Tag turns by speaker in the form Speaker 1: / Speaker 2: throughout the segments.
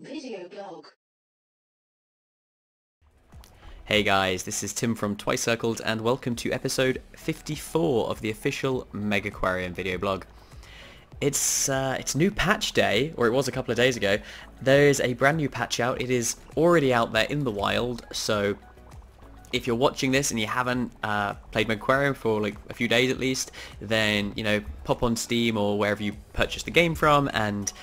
Speaker 1: Video blog.
Speaker 2: Hey guys, this is Tim from Twice Circled and welcome to episode 54 of the official Megaquarium video blog. It's new patch day, or it was a couple of days ago. There's a brand new patch out. It is already out there in the wild, so if you're watching this and you haven't played Megaquarium for like a few days at least, then pop on Steam or wherever you purchased the game from and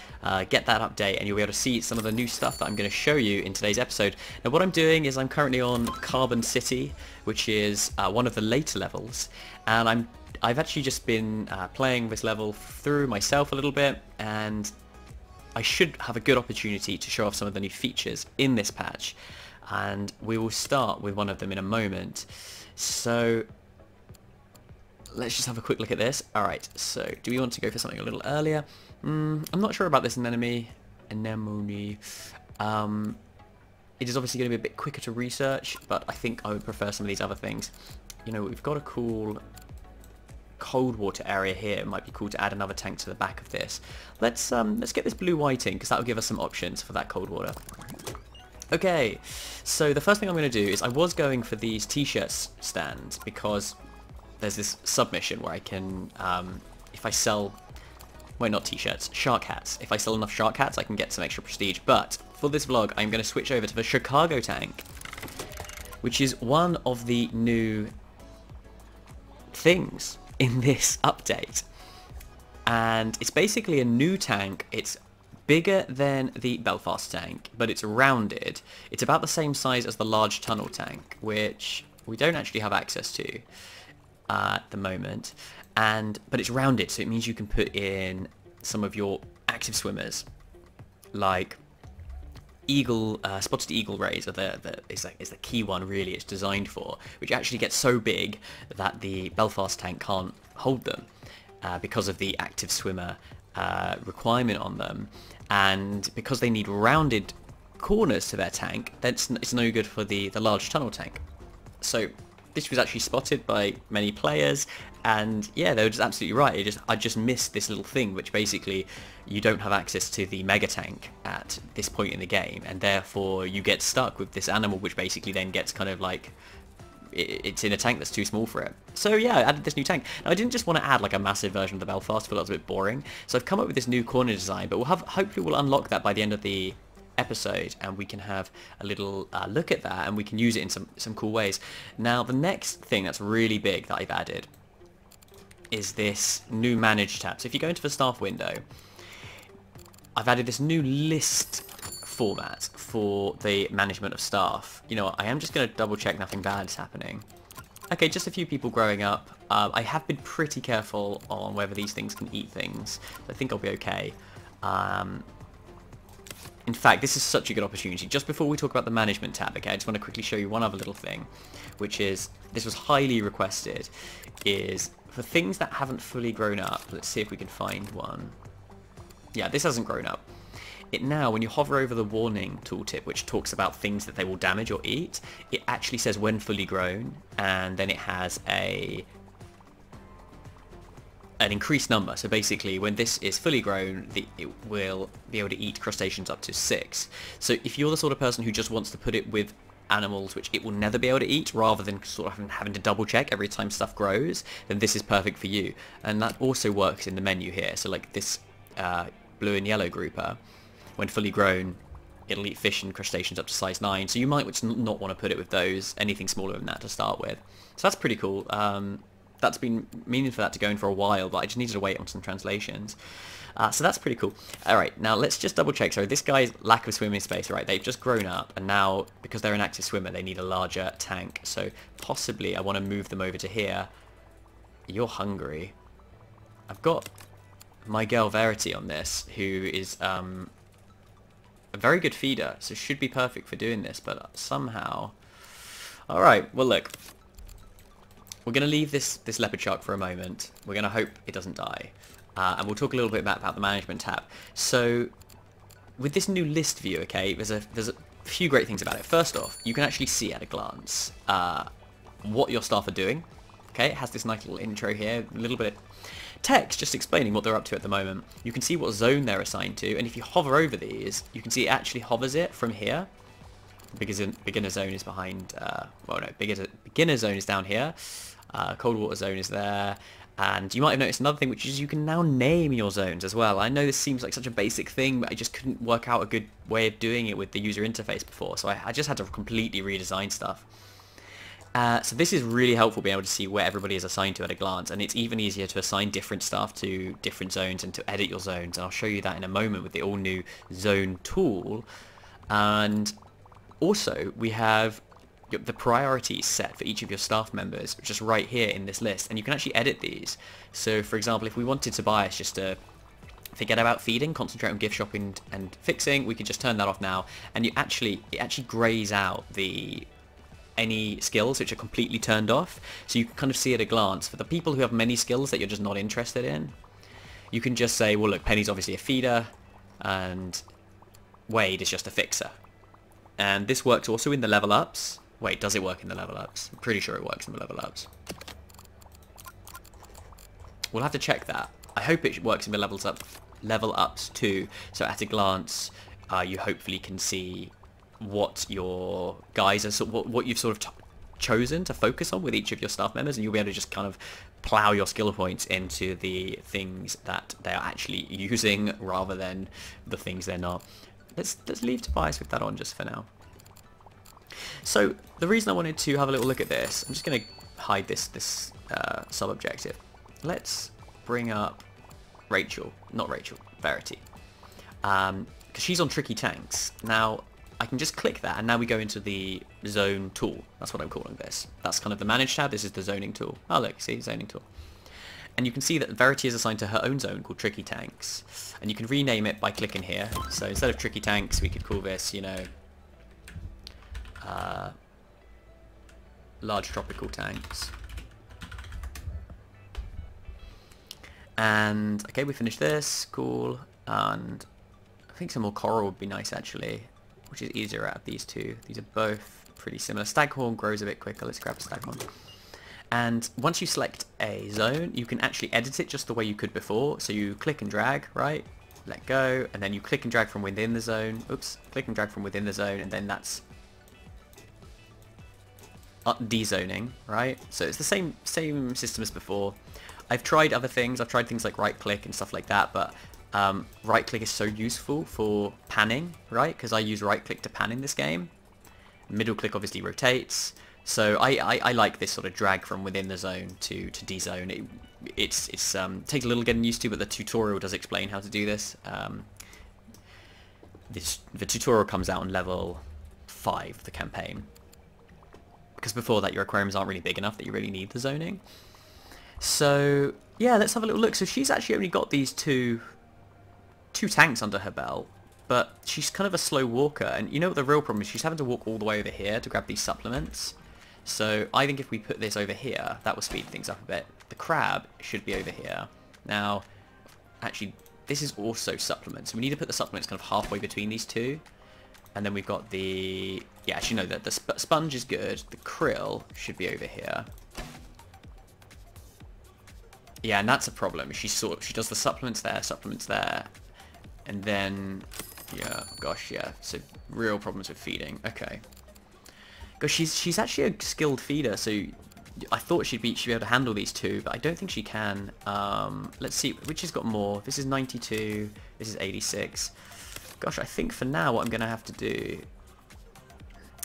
Speaker 2: get that update, and you'll be able to see some of the new stuff that I'm going to show you in today's episode. Now what I'm doing is I'm currently on Carbon City, which is one of the later levels, and I've actually just been playing this level through myself a little bit, and I should have a good opportunity to show off some of the new features in this patch. And we will start with one of them in a moment. So let's just have a quick look at this. Alright, so do we want to go for something a little earlier? I'm not sure about this anemone. It is obviously going to be a bit quicker to research, but I think I would prefer some of these other things. We've got a cool cold water area here. It might be cool to add another tank to the back of this. Let's get this blue whiting, because that will give us some options for that cold water. Okay, so the first thing I'm going to do is I was going for these t-shirts stands because there's this submission where I can, if I sell, well, not t-shirts, shark hats. If I sell enough shark hats I can get some extra prestige, but for this vlog I'm going to switch over to the Chicago tank, which is one of the new things in this update. And it's basically a new tank. It's bigger than the Belfast tank, but it's rounded. It's about the same size as the large tunnel tank, which we don't actually have access to at the moment. But it's rounded, so it means you can put in some of your active swimmers, like spotted eagle rays is the key one really it's designed for, which actually gets so big that the Belfast tank can't hold them because of the active swimmer requirement on them, and because they need rounded corners to their tank, it's no good for the large tunnel tank. So this was actually spotted by many players, and yeah, they were just absolutely right. I just missed this little thing, which basically you don't have access to the mega tank at this point in the game, and therefore you get stuck with this animal, which basically then gets kind of like, it's in a tank that's too small for it. So yeah, I added this new tank. Now I didn't just want to add like a massive version of the Belfast, I feel that was a bit boring. So I've come up with this new corner design, but hopefully we'll unlock that by the end of the episode, and we can have a little look at that, and we can use it in some cool ways. Now the next thing that's really big that I've added is this new manage tab. So if you go into the staff window, I've added this new list format for the management of staff. I am just going to double check nothing bad is happening. Okay, just a few people growing up. I have been pretty careful on whether these things can eat things, so I think I'll be okay. In fact, this is such a good opportunity. Just before we talk about the management tab, okay, I just want to quickly show you one other little thing, which is, this was highly requested, is for things that haven't fully grown up. Let's see if we can find one. Yeah, this hasn't grown up. It now, when you hover over the warning tooltip, which talks about things that they will damage or eat, it actually says when fully grown, and then it has an increased number. So basically, when this is fully grown, it will be able to eat crustaceans up to 6. So if you're the sort of person who just wants to put it with animals which it will never be able to eat, rather than sort of having to double check every time stuff grows, then this is perfect for you. And that also works in the menu here. So like this blue and yellow grouper, when fully grown, it'll eat fish and crustaceans up to size 9. So you might not want to put it with those, anything smaller than that to start with. So that's pretty cool. That's been meaning for that to go in for a while, but I just needed to wait on some translations. So that's pretty cool. Alright, now let's just double check. So this guy's lack of swimming space, right, they've just grown up, and now, because they're an active swimmer, they need a larger tank. So possibly I want to move them over to here. You're hungry. I've got my girl Verity on this, who is a very good feeder, so should be perfect for doing this, but somehow... Alright, well look. We're going to leave this Leopard Shark for a moment. We're going to hope it doesn't die. And we'll talk a little bit about the management tab. So, with this new list view, okay, there's a few great things about it. First off, you can actually see at a glance what your staff are doing. Okay, it has this nice little intro here, a little bit text just explaining what they're up to at the moment. You can see what zone they're assigned to, and if you hover over these, you can see it actually hovers it from here. Beginner zone is behind, well no, beginner zone is down here, cold water zone is there, and you might have noticed another thing, which is you can now name your zones as well. I know this seems like such a basic thing, but I just couldn't work out a good way of doing it with the user interface before, so I just had to completely redesign stuff. So this is really helpful, being able to see where everybody is assigned to at a glance, and it's even easier to assign different staff to different zones and to edit your zones, and I'll show you that in a moment with the all new zone tool. And also, we have the priorities set for each of your staff members, just right here in this list, and you can actually edit these. So, for example, if we wanted Tobias just to forget about feeding, concentrate on gift shopping and fixing, we could just turn that off now, and it actually grays out any skills which are completely turned off, so you can kind of see at a glance. For the people who have many skills that you're just not interested in, you can just say, well look, Penny's obviously a feeder, and Wade is just a fixer. And this works also in the level ups. Wait, does it work in the level ups? I'm pretty sure it works in the level ups. We'll have to check that. I hope it works in the level ups too. So at a glance, you hopefully can see what your guys are, what you've sort of chosen to focus on with each of your staff members, and you'll be able to just kind of plow your skill points into the things that they are actually using rather than the things they're not. Let's leave Tobias with that on just for now. So the reason I wanted to have a little look at this, I'm just going to hide this sub-objective. Let's bring up Rachel, not Rachel, Verity, because she's on tricky tanks. Now I can just click that, and now we go into the zone tool. That's what I'm calling this. That's kind of the manage tab. This is the zoning tool. Oh look, see, zoning tool. And you can see that Verity is assigned to her own zone called Tricky Tanks. And you can rename it by clicking here. So instead of Tricky Tanks, we could call this, you know, Large Tropical Tanks. And, okay, we finished this. Cool. And I think some more coral would be nice, actually, which is easier out of these two. These are both pretty similar. Staghorn grows a bit quicker. Let's grab a Staghorn. And once you select a zone, you can actually edit it just the way you could before. So you click and drag, right? Let go, and then you click and drag from within the zone. Oops, click and drag from within the zone, and then that's dezoning, right? So it's the same system as before. I've tried other things. I've tried things like right click and stuff like that, but right click is so useful for panning, right? Because I use right click to pan in this game. Middle click obviously rotates. So I like this sort of drag from within the zone to dezone. It takes a little getting used to, but the tutorial does explain how to do this. The tutorial comes out on level 5, the campaign. Because before that your aquariums aren't really big enough that you really need the zoning. So yeah, let's have a little look. So she's actually only got these two tanks under her belt, but she's kind of a slow walker, and you know what the real problem is? She's having to walk all the way over here to grab these supplements. So I think if we put this over here, that will speed things up a bit. The crab should be over here. Now, actually, this is also supplements. So we need to put the supplements kind of halfway between these two. And then we've got the... Yeah, actually, no, the sponge is good. The krill should be over here. Yeah, and that's a problem. She does the supplements there. And then... Yeah, gosh, yeah. So, real problems with feeding. Okay. Because she's actually a skilled feeder, so I thought she'd be able to handle these two, but I don't think she can. Let's see, which has got more? This is 92, this is 86. Gosh, I think for now what I'm going to have to do...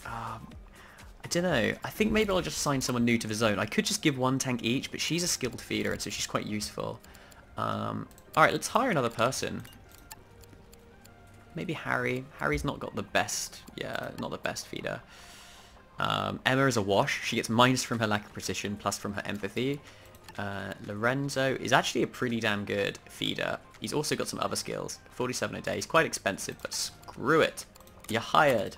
Speaker 2: I don't know. I think maybe I'll just assign someone new to the zone. I could just give one tank each, but she's a skilled feeder, and so she's quite useful. Alright, let's hire another person. Maybe Harry. Harry's not got the best... Yeah, not the best feeder. Emma is a wash. She gets minus from her lack of precision, plus from her empathy. Lorenzo is actually a pretty damn good feeder. He's also got some other skills. 47 a day. He's quite expensive, but screw it. You're hired.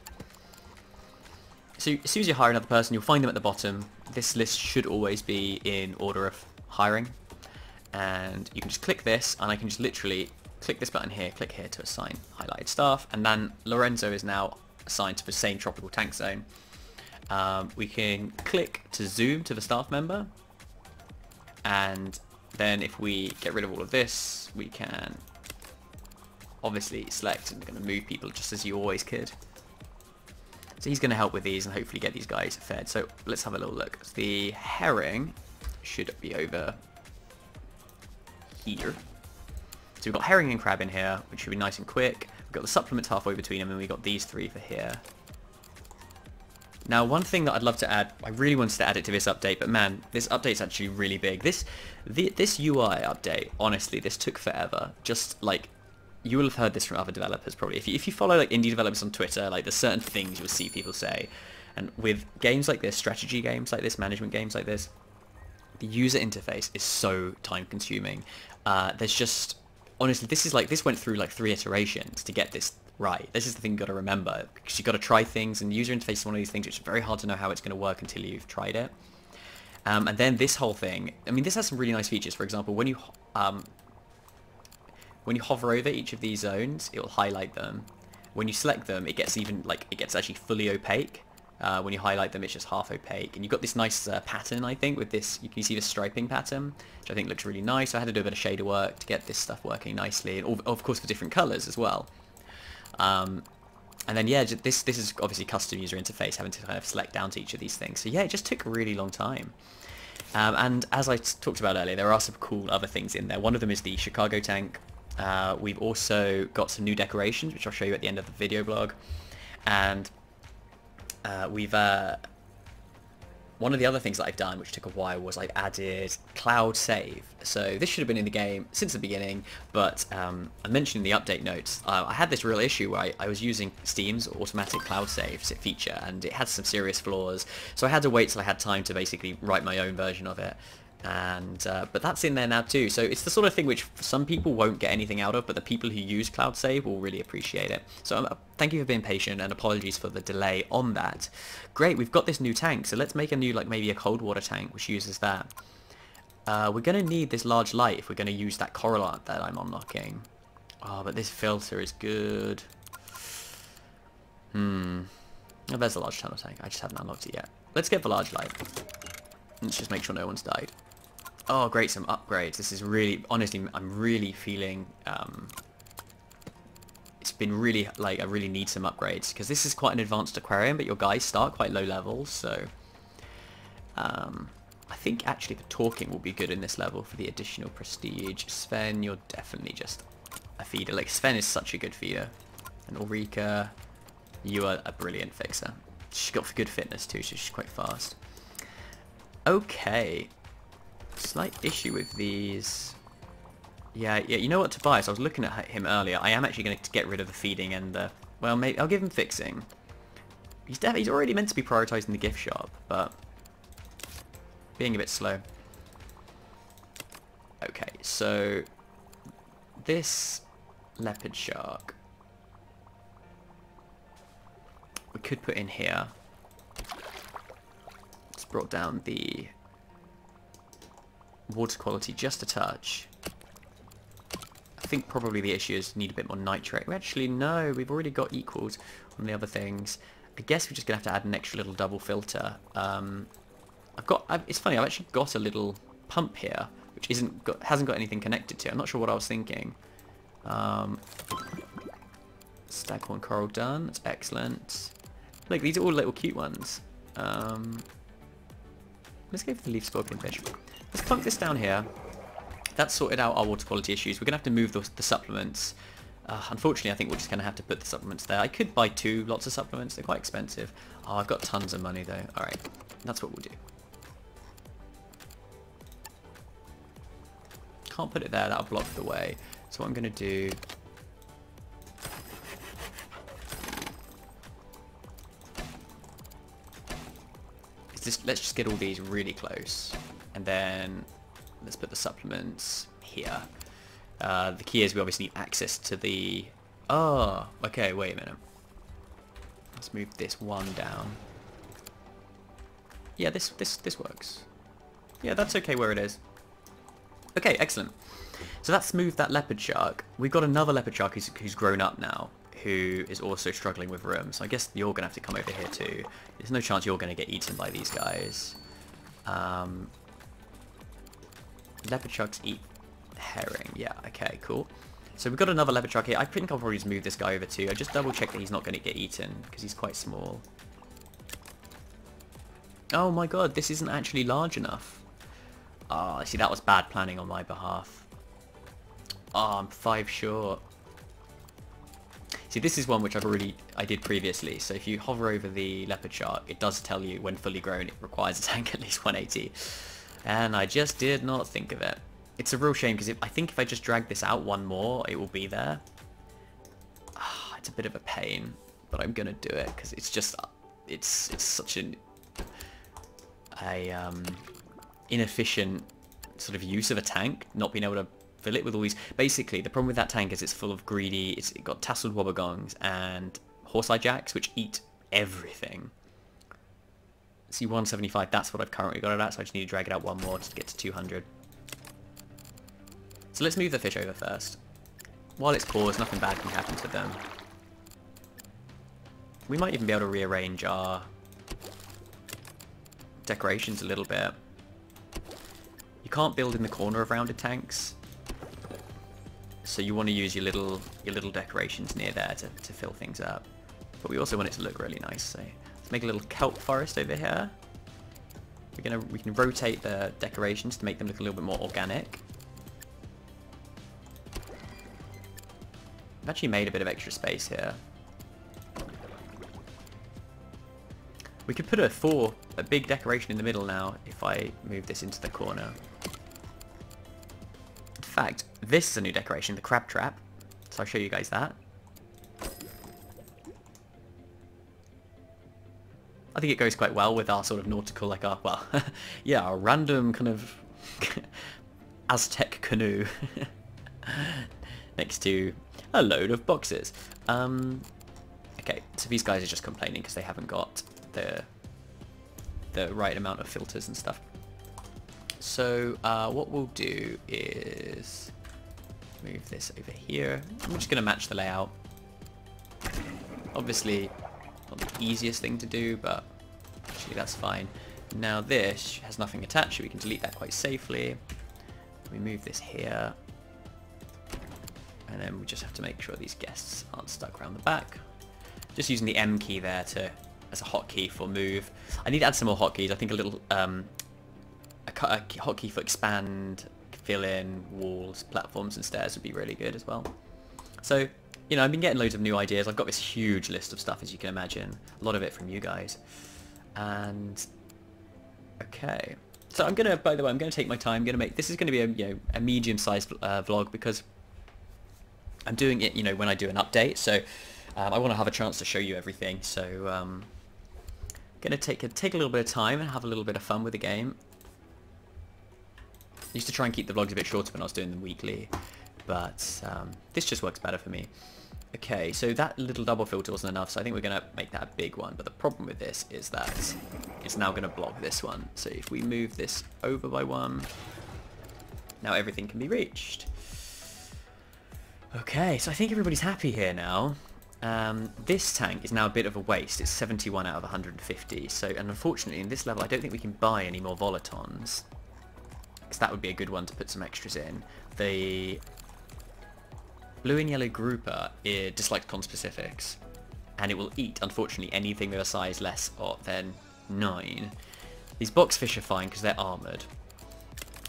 Speaker 2: So as soon as you hire another person, you'll find them at the bottom. This list should always be in order of hiring. And you can just click this, and I can just literally click this button here, click here to assign highlighted staff. And then Lorenzo is now assigned to the same tropical tank zone. We can click to zoom to the staff member, and Then if we get rid of all of this, we can obviously select and going to move people just as you always could. So he's going to help with these and hopefully get these guys fed. So let's have a little look. So the herring should be over here. So we've got herring and crab in here, which should be nice and quick. We've got the supplements halfway between them, and we've got these three for here. Now, one thing that I'd love to add, I really wanted to add it to this update, but man, this update's actually really big. This UI update, honestly, this took forever. Just like, you will have heard this from other developers probably. If you follow like indie developers on Twitter, like there's certain things you'll see people say. And with games like this, strategy games like this, management games like this, the user interface is so time consuming. There's just, honestly, this went through like 3 iterations to get this right. This is the thing you've got to remember, because you've got to try things, and user interface is one of these things which is very hard to know how it's going to work until you've tried it. And then this whole thing, I mean, this has some really nice features. For example, when you hover over each of these zones, it will highlight them. When you select them, it gets actually fully opaque. When you highlight them, it's just half opaque. And you've got this nice pattern, I think, with this. You can see the striping pattern, which I think looks really nice. I had to do a bit of shader work to get this stuff working nicely, and of course for different colors as well. And then yeah, this is obviously custom user interface, having to kind of select down to each of these things. So yeah, it just took a really long time. And as I talked about earlier, there are some cool other things in there. One of them is the Chicago tank. We've also got some new decorations, which I'll show you at the end of the video blog. And we've one of the other things that I've done, which took a while, was I've added cloud save. So this should have been in the game since the beginning, but I mentioned in the update notes, I had this real issue where I was using Steam's automatic cloud save feature, and it had some serious flaws. So I had to wait till I had time to basically write my own version of it. And but that's in there now too, so it's the sort of thing which some people won't get anything out of, but the people who use cloud save will really appreciate it. So thank you for being patient, and apologies for the delay on that. Great, we've got this new tank, so let's make a new, like maybe a cold water tank which uses that. We're going to need this large light if we're going to use that coral art that I'm unlocking. Oh, but this filter is good. Oh, there's a large tunnel tank. I just haven't unlocked it yet. Let's get the large light. Let's just make sure no one's died. Oh, great, some upgrades. This is really, honestly, I'm really feeling, it's been really, like, I really need some upgrades, because this is quite an advanced aquarium, but your guys start quite low levels, so, I think actually the talking will be good in this level for the additional prestige. Sven, you're definitely just a feeder. Like, Sven is such a good feeder. And Ulrika, you are a brilliant fixer. She's got good fitness too, so she's quite fast. Okay. Slight issue with these. Yeah, you know what, Tobias, I was looking at him earlier. I am actually going to get rid of the feeding and the... Well, maybe I'll give him fixing. He's already meant to be prioritising the gift shop, but... being a bit slow. Okay, so... this Leopard Shark... we could put in here. It's brought down the... water quality just a touch. I think probably the issue is need a bit more nitrate. Actually, no, we've already got equals on the other things. I guess we're just gonna have to add an extra little double filter. It's funny, I've actually got a little pump here, which hasn't got anything connected to it. I'm not sure what I was thinking. Staghorn coral done. That's excellent. Look, these are all little cute ones. Let's go for the leaf scorpionfish. Let's plunk this down here. That's sorted out our water quality issues. We're going to have to move the supplements. Unfortunately, I think we're just going to have to put the supplements there. I could buy lots of supplements. They're quite expensive. Oh, I've got tons of money, though. All right, that's what we'll do. Can't put it there. That'll block the way. So what I'm going to do... let's just get all these really close, and then let's put the supplements here. The key is we obviously need access to the... oh, okay, wait a minute. Let's move this one down. Yeah, this works. Yeah, that's okay where it is. Okay, excellent. So that's moved that leopard shark. We've got another leopard shark who's grown up now, who is also struggling with room. So I guess you're going to have to come over here too. There's no chance you're going to get eaten by these guys. Leopard sharks eat herring. Yeah, okay, cool. So we've got another leopard shark here. I think I'll probably just move this guy over too. I just double check that he's not going to get eaten because he's quite small. Oh my god, this isn't actually large enough. Oh, see, that was bad planning on my behalf. Oh, I'm 5 short. See, this is one which I did previously. So if you hover over the leopard shark, it does tell you when fully grown it requires a tank at least 180. And I just did not think of it. It's a real shame because I think if I just drag this out one more, it will be there. It's a bit of a pain, but I'm gonna do it because it's just it's such an inefficient sort of use of a tank, not being able to fill it with all these. Basically, the problem with that tank is it's full of greedy. It's got tasseled wobbegongs and horse-eye jacks, which eat everything. See, 175. That's what I've currently got it at. So I just need to drag it out one more just to get to 200. So let's move the fish over first. While it's paused, nothing bad can happen to them. We might even be able to rearrange our decorations a little bit. You can't build in the corner of rounded tanks, so you want to use your little decorations near there to fill things up. But we also want it to look really nice. So let's make a little kelp forest over here. We can rotate the decorations to make them look a little bit more organic. I've actually made a bit of extra space here. We could put a big decoration in the middle now if I move this into the corner. In fact, this is a new decoration, the crab trap. So I'll show you guys that. I think it goes quite well with our sort of nautical, like our, well, yeah, our random kind of Aztec canoe next to a load of boxes. Okay, so these guys are just complaining because they haven't got the right amount of filters and stuff. So what we'll do is move this over here. I'm just going to match the layout. Obviously not the easiest thing to do, but actually that's fine. Now this has nothing attached, so we can delete that quite safely. We move this here, and then we just have to make sure these guests aren't stuck around the back. Just using the M key there as a hotkey for move. I need to add some more hotkeys. I think a little a hotkey for expand, fill in, walls, platforms and stairs would be really good as well. So, you know, I've been getting loads of new ideas. I've got this huge list of stuff, as you can imagine. A lot of it from you guys. And okay. So I'm gonna, by the way, I'm gonna take my time. This is gonna be a medium-sized vlog because I'm doing it, when I do an update. So I want to have a chance to show you everything. So gonna take a little bit of time and have a little bit of fun with the game. I used to try and keep the vlogs a bit shorter when I was doing them weekly, but this just works better for me. Okay, so that little double filter wasn't enough, so I think we're going to make that a big one. But the problem with this is that it's now going to block this one. So if we move this over by one, now everything can be reached. Okay, so I think everybody's happy here now. This tank is now a bit of a waste. It's 71 out of 150. So, and unfortunately in this level I don't think we can buy any more volatons, because that would be a good one to put some extras in. The blue and yellow grouper, it dislikes conspecifics, and it will eat, unfortunately, anything with a size less than 9. These boxfish are fine because they're armoured.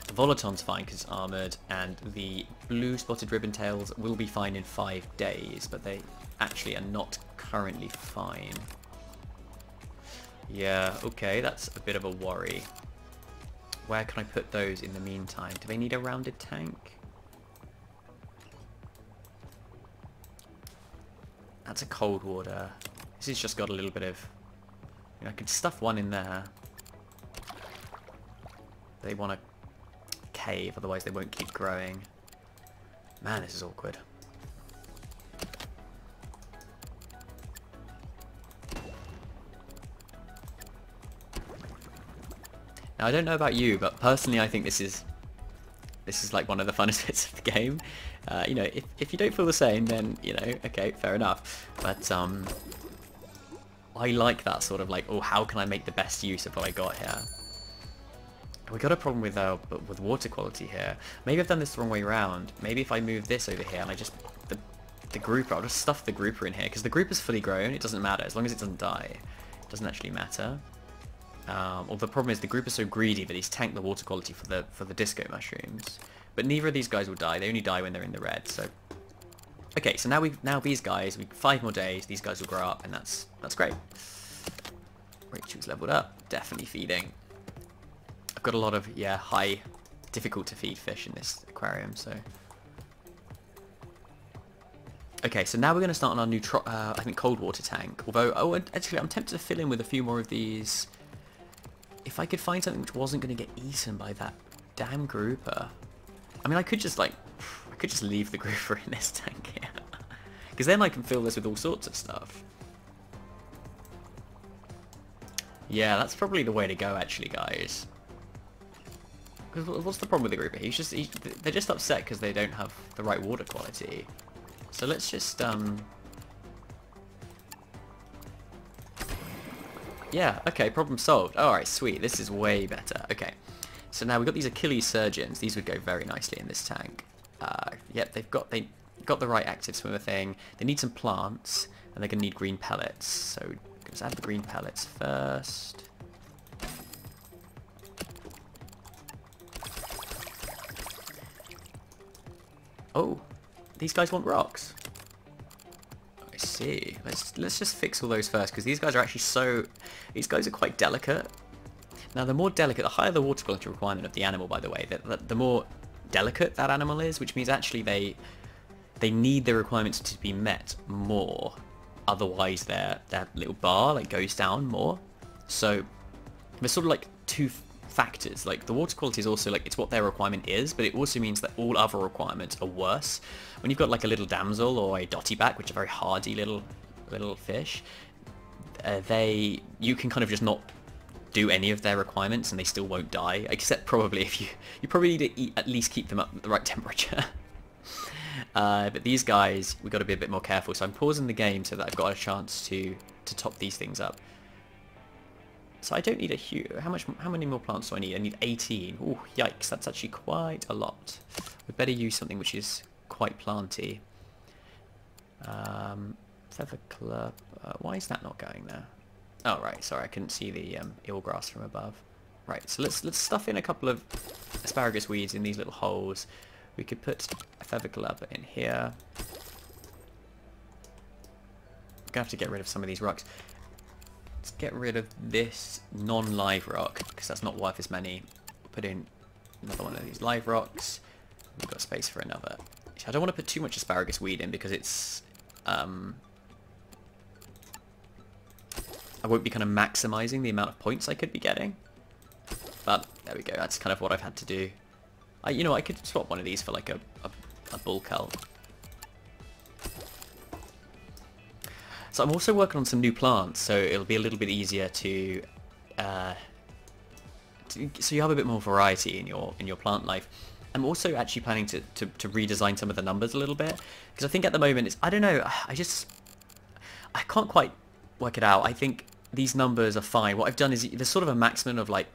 Speaker 2: The volaton's fine because it's armoured, and the blue spotted ribbon-tails will be fine in 5 days, but they actually are not currently fine. Yeah, okay, that's a bit of a worry. Where can I put those in the meantime? Do they need a rounded tank? That's a cold water. This has just got a little bit of... I could stuff one in there. They want a cave, otherwise they won't keep growing. Man, this is awkward. Now, I don't know about you, but personally I think this is like one of the funnest bits of the game. If you don't feel the same, then, okay, fair enough. But I like that sort of like, oh, how can I make the best use of what I got here? We got a problem with water quality here. Maybe I've done this the wrong way around. Maybe if I move this over here and I just the grouper, I'll just stuff the grouper in here because the grouper's fully grown. It doesn't matter as long as it doesn't die. It doesn't actually matter. Or the problem is the grouper's so greedy that he's tanked the water quality for the disco mushrooms. But neither of these guys will die. They only die when they're in the red. So okay, so now these guys, 5 more days. These guys will grow up, and that's great. Rachel's leveled up. Definitely feeding. I've got a lot of high, difficult to feed fish in this aquarium. So okay, so now we're going to start on our new I think cold water tank. Although actually I'm tempted to fill in with a few more of these. If I could find something which wasn't going to get eaten by that damn grouper. I mean, I could just leave the grouper in this tank here. Because then I can fill this with all sorts of stuff. Yeah, that's probably the way to go, actually, guys. Because what's the problem with the grouper? They're just upset because they don't have the right water quality. So let's just, yeah, okay, problem solved. Alright, sweet. This is way better. Okay. So now we've got these Achilles surgeons. These would go very nicely in this tank. Yep, they got the right active swimmer thing. They need some plants, and they're going to need green pellets. So let's add the green pellets first. Oh, these guys want rocks. I see. Let's just fix all those first, because these guys are actually these guys are quite delicate. Now, the more delicate, the higher the water quality requirement of the animal, by the way, the more delicate that animal is, which means actually they need the requirements to be met more. Otherwise, their little bar goes down more. So there's sort of like two factors. Like the water quality is also it's what their requirement is, but it also means that all other requirements are worse. When you've got like a little damsel or a dottyback, which are very hardy little fish, you can kind of just not do any of their requirements and they still won't die, except probably if you probably need to at least keep them up at the right temperature. But these guys, we've got to be a bit more careful, so I'm pausing the game so that I've got a chance to top these things up. So I don't need a huge... How many more plants do I need? I need 18. Ooh, yikes, that's actually quite a lot. We'd better use something which is quite planty. Feather club. Why is that not going there? Oh, right, sorry, I couldn't see the eelgrass from above. Right, so let's stuff in a couple of asparagus weeds in these little holes. We could put a feather club in here. I'm gonna have to get rid of some of these rocks. Let's get rid of this non-live rock, because that's not worth as many. We'll put in another one of these live rocks. We've got space for another. I don't want to put too much asparagus weed in, because it's... I won't be kind of maximising the amount of points I could be getting. But there we go, that's kind of what I've had to do. You know, I could swap one of these for like a bull kelp. So I'm also working on some new plants, so it'll be a little bit easier to so you have a bit more variety in your plant life. I'm also actually planning to redesign some of the numbers a little bit, because I think at the moment it's, I don't know, I can't quite work it out. I think these numbers are fine. What I've done is there's sort of a maximum of like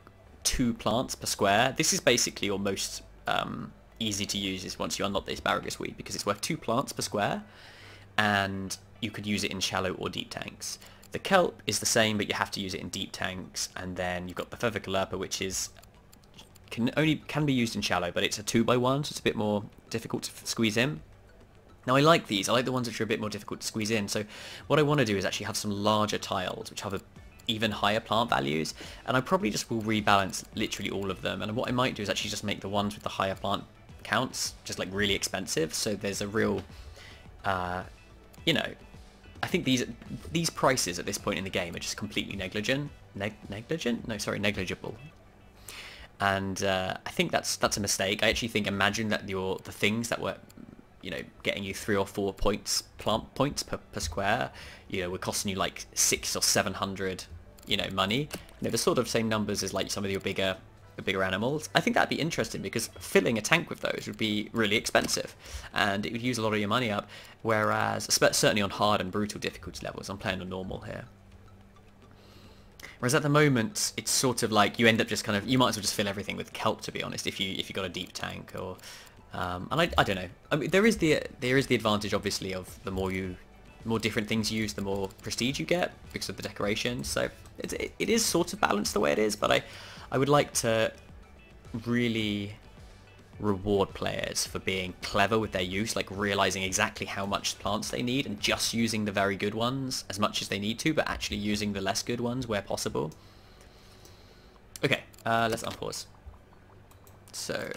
Speaker 2: 2 plants per square. This is basically your most easy to use is once you unlock the asparagus weed, because it's worth 2 plants per square, and you could use it in shallow or deep tanks. The kelp is the same, but you have to use it in deep tanks, and then you've got the feather callapa, which is can be used in shallow, but it's a 2x1, so it's a bit more difficult to squeeze in. Now I like these. I like the ones which are a bit more difficult to squeeze in. So what I want to do is actually have some larger tiles which have even higher plant values, and I probably just will rebalance literally all of them. And what I might do is actually just make the ones with the higher plant counts just like really expensive, so there's a real you know, I think these prices at this point in the game are just completely negligible. And I think that's a mistake. I actually think, imagine that the things that were, you know, getting you 3 or 4 plant points per square, you know, were costing you like 600 or 700, you know, money. You know, the sort of same numbers as like some of your bigger animals. I think that'd be interesting, because filling a tank with those would be really expensive, and it would use a lot of your money up. Whereas, certainly on hard and brutal difficulty levels, I'm playing on normal here. Whereas at the moment, it's sort of like you end up just kind of, you might as well just fill everything with kelp, to be honest, if you got a deep tank, or and I don't know. I mean, there is the advantage, obviously, of the more different things you use, the more prestige you get because of the decoration. So it is sort of balanced the way it is, but I would like to really reward players for being clever with their use, like realizing exactly how much plants they need and just using the very good ones as much as they need to, but actually using the less good ones where possible. Okay, let's unpause. So,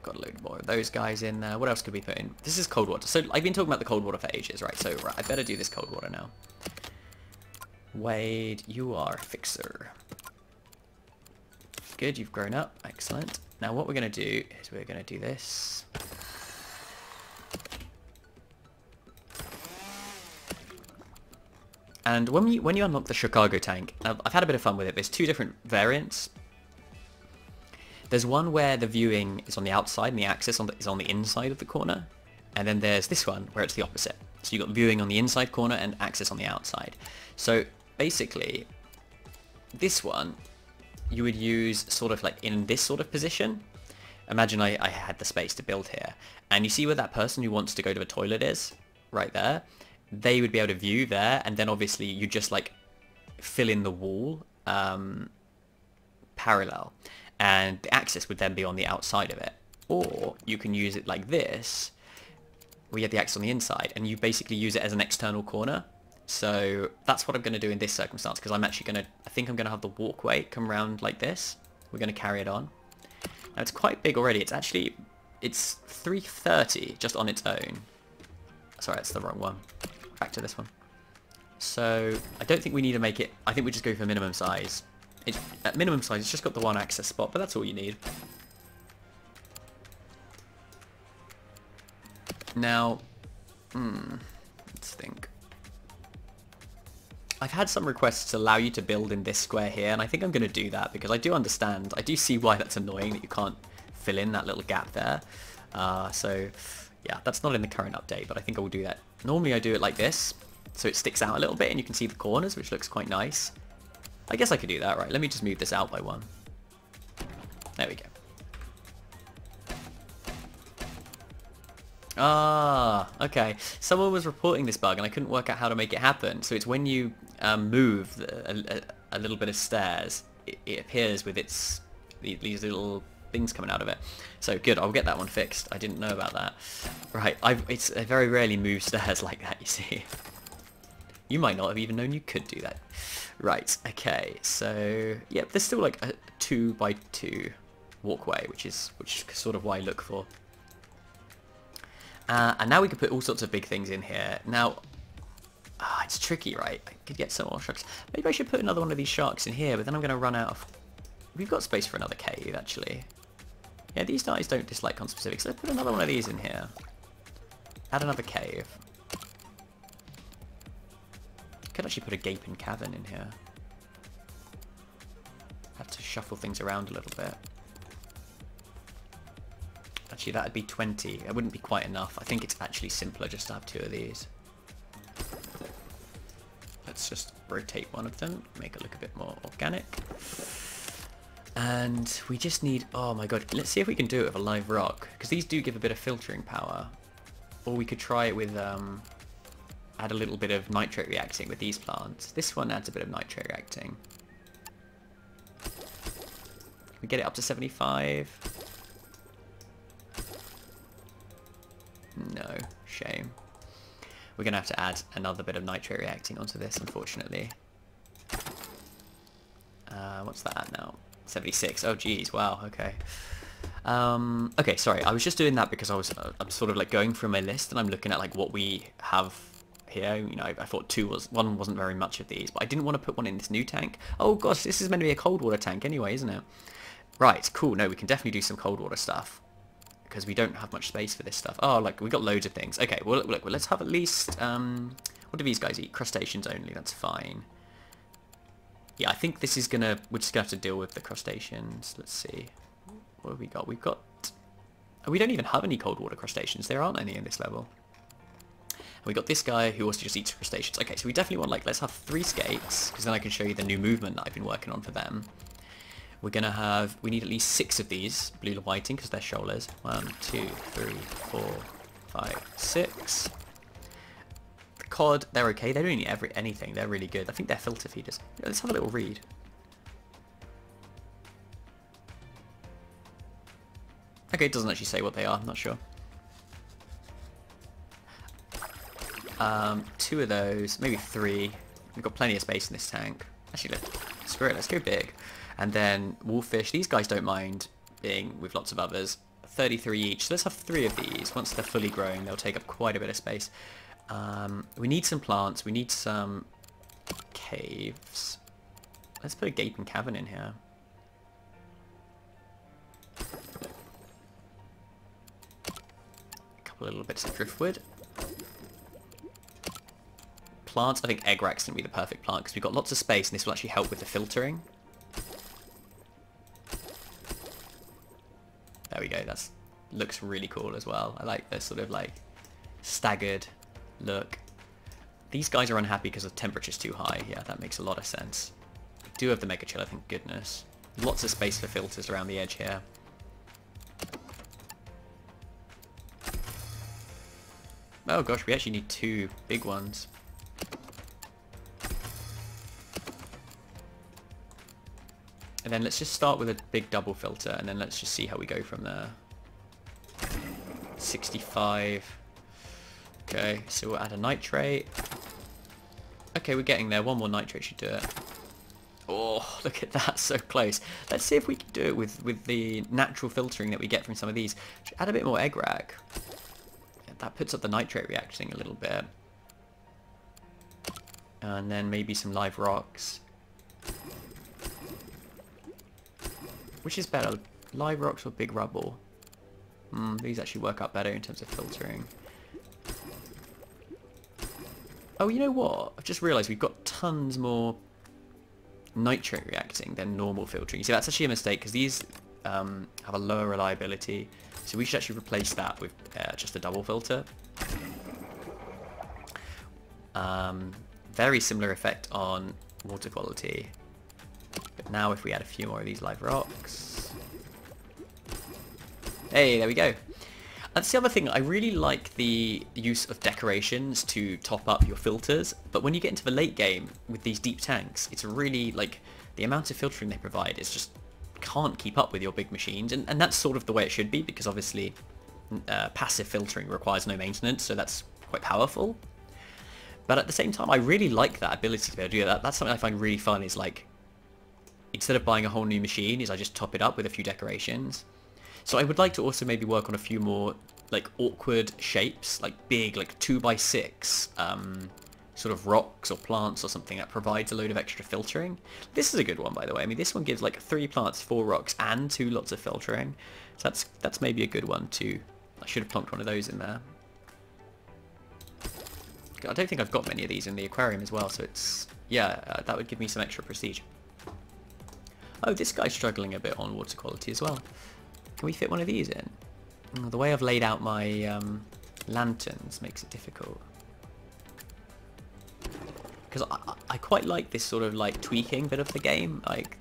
Speaker 2: got a load more of those guys in there. What else could we put in? This is cold water. So I've been talking about the cold water for ages, right? So right, I better do this cold water now. Wade, you are a fixer. Good, you've grown up. Excellent. Now what we're going to do is we're going to do this. And when you unlock the Chicago tank, I've had a bit of fun with it. There's two different variants. There's one where the viewing is on the outside and the axis is on the inside of the corner. And then there's this one where it's the opposite. So you've got viewing on the inside corner and axis on the outside. So basically, this one you would use sort of like in this sort of position. Imagine I had the space to build here. And you see where that person who wants to go to the toilet is? Right there. They would be able to view there, and then obviously you just like fill in the wall parallel. And the axis would then be on the outside of it. Or you can use it like this, where you have the axis on the inside, and you basically use it as an external corner. So that's what I'm going to do in this circumstance, because I'm actually going to, I think I'm going to have the walkway come around like this. We're going to carry it on. Now it's quite big already. It's 330 just on its own. Sorry, that's the wrong one. Back to this one. So I don't think we need to make it, I think we just go for minimum size. At minimum size, it's just got the one access spot, but that's all you need. Now, let's think. I've had some requests to allow you to build in this square here, and I think I'm going to do that because I do understand. I do see why that's annoying that you can't fill in that little gap there. So, yeah, that's not in the current update, but I think I will do that. Normally I do it like this, so it sticks out a little bit and you can see the corners, which looks quite nice. I guess I could do that, right? Let me just move this out by one. There we go. Ah, okay. Someone was reporting this bug and I couldn't work out how to make it happen. So it's when you move a little bit of stairs, it appears with these little things coming out of it. So good, I'll get that one fixed. I didn't know about that. Right, I very rarely move stairs like that, you see. You might not have even known you could do that. Right, okay, so yep, there's still like a 2x2 walkway, which is sort of what I look for. And now we can put all sorts of big things in here. Now, it's tricky, right? I could get some more sharks. Maybe I should put another one of these sharks in here, but then I'm going to run out of... We've got space for another cave, actually. Yeah, these guys don't dislike conspecific, so let's put another one of these in here. Add another cave. Could actually put a gaping cavern in here. Have to shuffle things around a little bit. Actually, that'd be 20. That wouldn't be quite enough. I think it's actually simpler just to have two of these. Let's just rotate one of them, make it look a bit more organic. And we just need... Oh my god, let's see if we can do it with a live rock, because these do give a bit of filtering power. Or we could try it with... add a little bit of nitrate reacting with these plants. This one adds a bit of nitrate reacting. We get it up to 75. No, shame. We're going to have to add another bit of nitrate reacting onto this, unfortunately. What's that at now? 76. Oh, geez. Wow. Okay. Okay, sorry. I was just doing that because I'm sort of like going through my list and I'm looking at like what we have here. You know, I thought one wasn't very much of these, but I didn't want to put one in this new tank. Oh gosh, this is meant to be a cold water tank anyway, isn't it? Right. Cool. No, we can definitely do some cold water stuff, because we don't have much space for this stuff. Oh, like, we got loads of things. Okay, well, look, let's have at least, what do these guys eat? Crustaceans only, that's fine. Yeah, I think this is we're just gonna have to deal with the crustaceans. Let's see. What have we got? Oh, we don't even have any cold water crustaceans. There aren't any in this level. we got this guy who also just eats crustaceans. Okay, so we definitely want, like, let's have 3 skates, because then I can show you the new movement that I've been working on for them. We're going to have, we need at least 6 of these blue whiting, because they're shoalers. 1, 2, 3, 4, 5, 6. The cod, they're okay. They don't need anything. They're really good. I think they're filter feeders. Let's have a little read. Okay, it doesn't actually say what they are. I'm not sure. 2 of those, maybe 3. We've got plenty of space in this tank. Actually, screw it, let's go big. And then wolffish, these guys don't mind being with lots of others. 33 each, so let's have 3 of these. Once they're fully grown, they'll take up quite a bit of space. We need some plants, we need some caves. Let's put a gaping cavern in here. A couple of little bits of driftwood. Plants, I think egg rack's going to be the perfect plant because we've got lots of space and this will actually help with the filtering. There we go, that looks really cool as well. I like this sort of like staggered look. These guys are unhappy because the temperature's too high. Yeah, that makes a lot of sense. We do have the mega chill, thank goodness. Lots of space for filters around the edge here. Oh gosh, we actually need 2 big ones. And then let's just start with a big double filter and then let's just see how we go from there. 65. Okay, so we'll add a nitrate. Okay, we're getting there. 1 more nitrate should do it. Oh, look at that, so close. Let's see if we can do it with the natural filtering that we get from some of these. Add a bit more egg rack. That puts up the nitrate reacting a little bit. And then maybe some live rocks. Which is better, live rocks or big rubble? These actually work out better in terms of filtering. Oh, you know what? I've just realised we've got tons more nitrate reacting than normal filtering. You see, that's actually a mistake because these have a lower reliability. So we should actually replace that with just a double filter. Very similar effect on water quality. But now if we add a few more of these live rocks... Hey, there we go. That's the other thing, I really like the use of decorations to top up your filters, but when you get into the late game with these deep tanks, it's really like the amount of filtering they provide is just can't keep up with your big machines, and that's sort of the way it should be because obviously passive filtering requires no maintenance, so that's quite powerful. But at the same time, I really like that ability to be able to do that. That's something I find really fun is like, instead of buying a whole new machine, is I just top it up with a few decorations. So I would like to also maybe work on a few more like awkward shapes, like big, like 2x6 sort of rocks or plants or something that provides a load of extra filtering. This is a good one, by the way. I mean, this one gives like 3 plants, 4 rocks, and 2 lots of filtering. So that's maybe a good one too. I should have plunked one of those in there. I don't think I've got many of these in the aquarium as well, so it's, yeah, that would give me some extra prestige. Oh, this guy's struggling a bit on water quality as well. Can we fit one of these in? Oh, the way I've laid out my lanterns makes it difficult. Because I quite like this sort of like tweaking bit of the game, like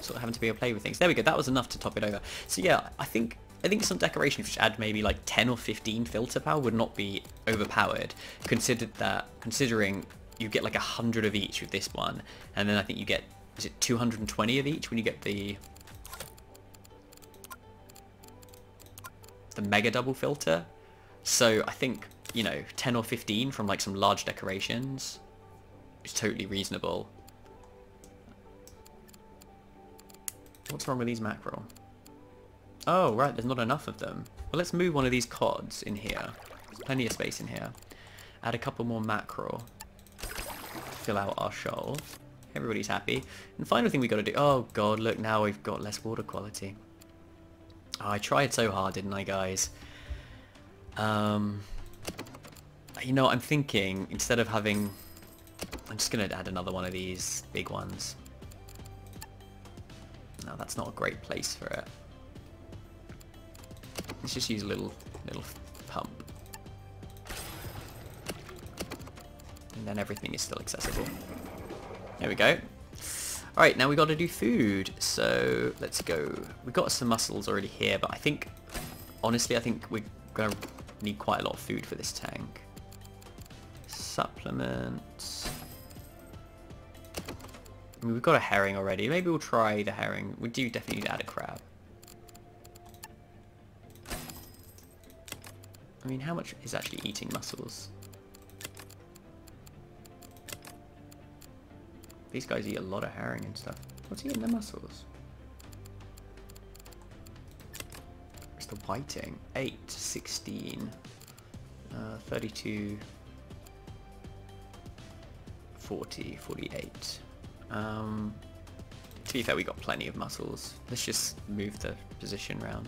Speaker 2: sort of having to be able to play with things. There we go, that was enough to top it over. So yeah, I think some decorations which add maybe like 10 or 15 filter power would not be overpowered, considering you get like 100 of each with this one, and then I think you get, is it 220 of each when you get the mega double filter? So I think, you know, 10 or 15 from like some large decorations is totally reasonable. What's wrong with these mackerel? Oh, right, there's not enough of them. Well, let's move one of these cods in here. There's plenty of space in here. Add a couple more mackerel. Fill out our shoal. Everybody's happy. And final thing we got to do... Oh, God, look, now we've got less water quality. Oh, I tried so hard, didn't I, guys? You know, I'm thinking, instead of having... I'm just going to add another one of these big ones. No, that's not a great place for it. Let's just use a little pump. then everything is still accessible. There we go. Alright, now we got to do food. So let's go. We've got some mussels already here, but I think, honestly, I think we're going to need quite a lot of food for this tank. Supplements. I mean, we've got a herring already. Maybe we'll try the herring. We do definitely need to add a crab. I mean, how much is actually eating mussels? These guys eat a lot of herring and stuff. What's eating the mussels? It's the whiting. 8, 16, 32, 40, 48. To be fair, we got plenty of mussels. Let's just move the position around.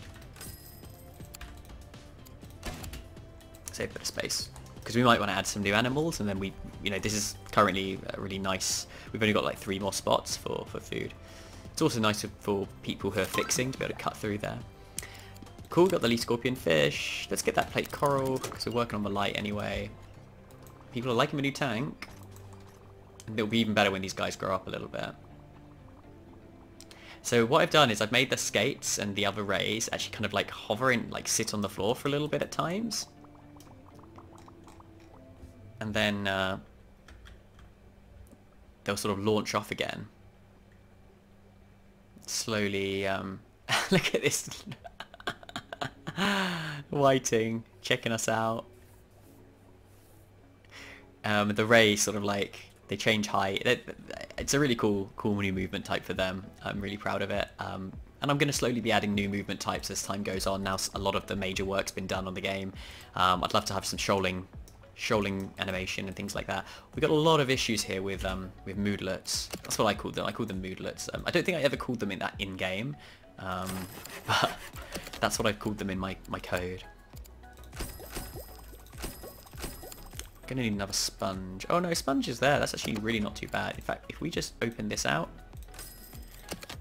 Speaker 2: Save a bit of space. Because we might want to add some new animals, and then we, you know, this is currently really nice. We've only got like 3 more spots for food. It's also nice for people who are fixing to be able to cut through there. Cool, got the leaf scorpionfish. Let's get that plate coral, because we're working on the light anyway. People are liking my new tank. And it'll be even better when these guys grow up a little bit. So what I've done is I've made the skates and the other rays actually kind of like hover and like sit on the floor for a little bit at times. And then they'll sort of launch off again. Slowly, look at this. Whiting, checking us out. The rays sort of like, they change height. It's a really cool new movement type for them. I'm really proud of it. And I'm going to slowly be adding new movement types as time goes on. Now a lot of the major work's been done on the game. I'd love to have some shoaling animation and things like that. We've got a lot of issues here with moodlets. That's what I call them. I call them moodlets. I don't think I ever called them in that in-game, but that's what I've called them in my code. Gonna need another sponge. Oh no, sponge is there. That's actually really not too bad. In fact, if we just open this out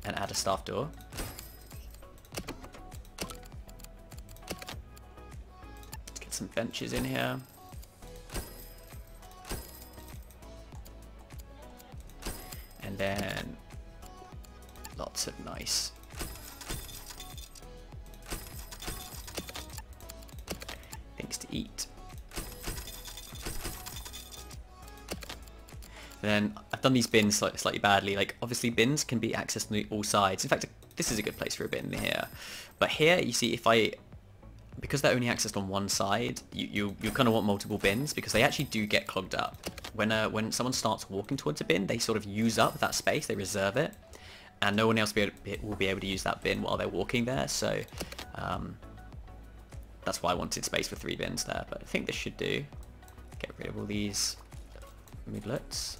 Speaker 2: and add a staff door. Let's get some benches in here. And then lots of nice things to eat. Then I've done these bins slightly badly. Like obviously bins can be accessed on all sides. In fact, this is a good place for a bin here. But here you see because they're only accessed on one side, you kind of want multiple bins because they actually do get clogged up. When someone starts walking towards a bin, they sort of use up that space, they reserve it, and no one else will be able to use that bin while they're walking there. So that's why I wanted space for 3 bins there. But I think this should do. Get rid of all these moodlets.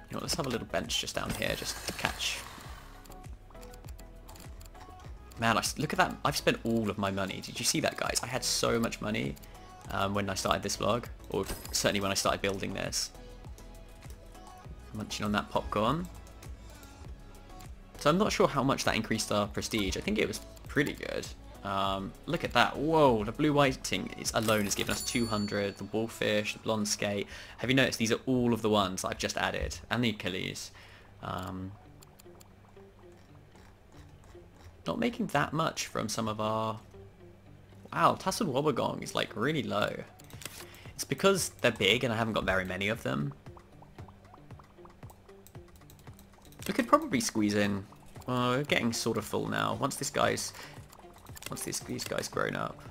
Speaker 2: You know, let's have a little bench just down here, just to catch. Man, look at that. I've spent all of my money. Did you see that, guys? I had so much money when I started this vlog, or certainly when I started building this. Munching on that popcorn. So I'm not sure how much that increased our prestige. I think it was pretty good. Look at that. Whoa, the blue whiting alone has given us 200. The wolfish, the blonde skate. Have you noticed these are all of the ones I've just added? And the Achilles. Not making that much from some of our... Wow, tasseled wobbegong is like really low. It's because they're big and I haven't got very many of them. We could probably squeeze in... we're getting sort of full now. Once these guys grown up.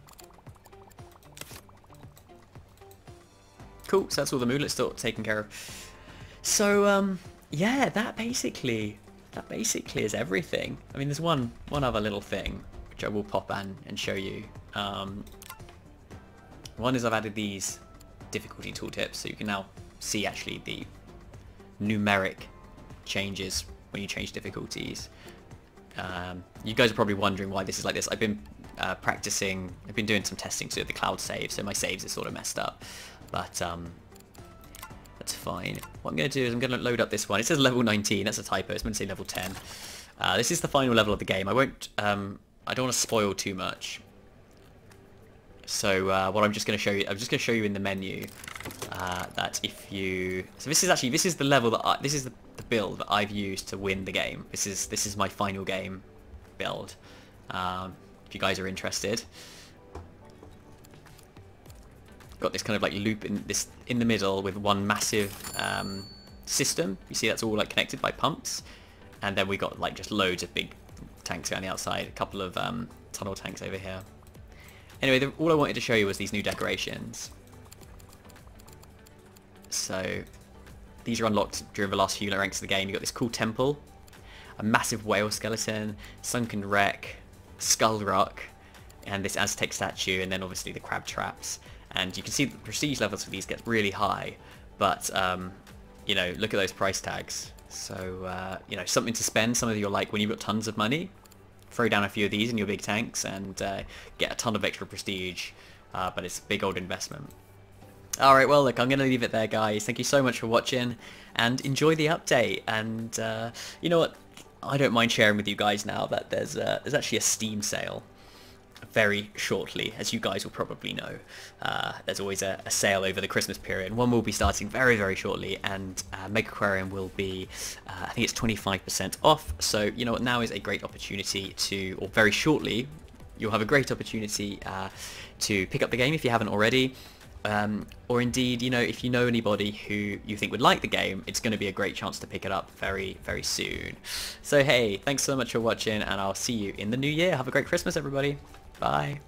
Speaker 2: Cool, so that's all the moodlets still taken care of. So, yeah, that basically is everything. I mean, there's one other little thing, which I will pop and show you. One is I've added these difficulty tooltips, so you can now see actually the numeric changes when you change difficulties. You guys are probably wondering why this is like this. I've been practicing, I've been doing some testing to the cloud save, so my saves are sort of messed up, but that's fine. What I'm going to do is I'm going to load up this one. It says level 19, that's a typo, it's meant to say level 10. This is the final level of the game. I don't want to spoil too much. So what I'm just going to show you, I'm just going to show you in the menu that if you, so this is the level that this is the build that I've used to win the game. This is my final game build. If you guys are interested, got this kind of like loop in the middle with one massive system. You see that's all like connected by pumps, and then we got like just loads of big tanks around the outside, a couple of tunnel tanks over here. Anyway, all I wanted to show you was these new decorations. So these are unlocked during the last few ranks of the game. You've got this cool temple, a massive whale skeleton, sunken wreck, skull rock, and this Aztec statue, and then obviously the crab traps. And you can see the prestige levels for these get really high, but you know, look at those price tags. So you know, something to spend. Some of you are like, when you've got tons of money, throw down a few of these in your big tanks and get a ton of extra prestige, but it's a big old investment. Alright, well look, I'm going to leave it there, guys. Thank you so much for watching, and enjoy the update. And you know what, I don't mind sharing with you guys now that there's actually a Steam sale very shortly, as you guys will probably know. There's always a sale over the Christmas period. One will be starting very, very shortly, and Megaquarium will be, I think it's 25% off. So, you know what, now is a great opportunity to, or very shortly, you'll have a great opportunity to pick up the game if you haven't already. Or indeed, you know, if you know anybody who you think would like the game, it's going to be a great chance to pick it up very, very soon. So hey, thanks so much for watching, and I'll see you in the new year. Have a great Christmas, everybody. Bye.